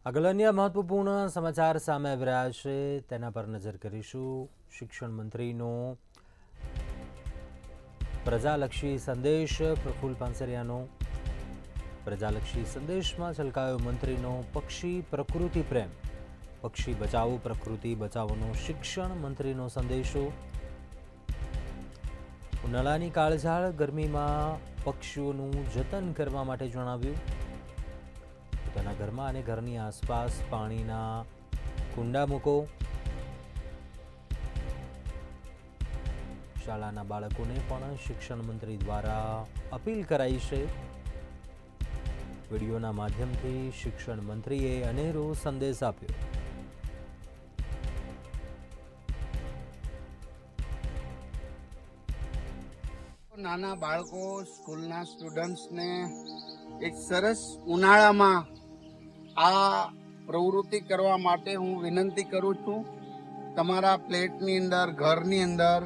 આગળ અન્ય મહત્વપૂર્ણ સમાચાર સામે આવી રહ્યા છે તેના પર નજર કરીશું। શિક્ષણ મંત્રીનો પ્રજાલક્ષી સંદેશ પ્રફુલ્લ પાનસરિયાનો પ્રજાલક્ષી સંદેશમાં ઝલકાયો મંત્રીનો પક્ષી પ્રકૃતિ પ્રેમ। પક્ષી બચાવો પ્રકૃતિ બચાવોનો શિક્ષણ મંત્રીનો સંદેશો। ઉનાળાની કાળઝાળ ગરમીમાં પક્ષીઓનું જતન કરવા માટે જણાવ્યું। પોતાના ઘરમાં અને ઘરની આસપાસ પાણીના કુંડા મૂકો। શાળાના બાળકોને પણ શિક્ષણ મંત્રી દ્વારા અપીલ કરાઈ છે। વિડીયોના માધ્યમથી શિક્ષણ મંત્રીએ અનેરો સંદેશ આપ્યો। નાના બાળકો સ્કૂલના સ્ટુડન્ટ્સને એક સરસ ઉનાળામાં આ પ્રવૃત્તિ કરવા માટે હું વિનંતી કરું છું। તમારા પ્લેટની અંદર, ઘરની અંદર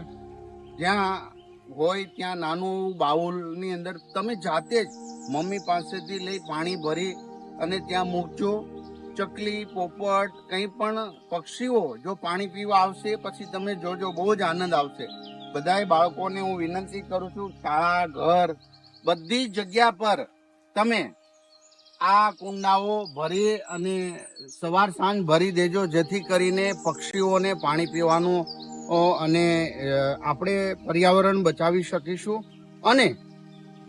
જ્યાં હોય ત્યાં નાનું બાઉલની અંદર તમે જાતે જ મમ્મી પાસેથી લઈ પાણી ભરી અને ત્યાં મૂકજો। ચકલી, પોપટ, કંઈ પણ પક્ષીઓ જો પાણી પીવા આવશે પછી તમે જોજો, બહુ જ આનંદ આવશે। બધાય બાળકોને હું વિનંતી કરું છું, શાળા, ઘર, બધી જગ્યા પર તમે આ કુંડાઓ ભરી અને સવાર સાંજ ભરી દેજો, જેથી કરીને પક્ષીઓને પાણી પીવાનું અને આપણે પર્યાવરણ બચાવી શકીશું। અને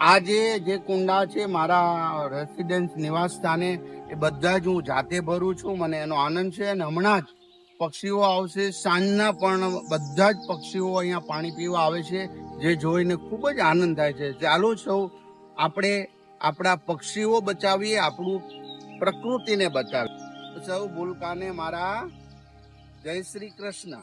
આજે જે કુંડા છે મારા રેસિડેન્સ નિવાસ સ્થાને એ બધા જ હું જાતે ભરું છું, મને એનો આનંદ છે। અને હમણાં જ પક્ષીઓ આવશે, સાંજના પણ બધા જ પક્ષીઓ અહીંયા પાણી પીવા આવે છે, જે જોઈને ખૂબ જ આનંદ થાય છે। ચાલો સૌ આપણે આપણા પક્ષીઓ બચાવીએ, આપણું પ્રકૃતિને બચાવીએ। સૌ ભૂલકાને મારા જય શ્રી કૃષ્ણ।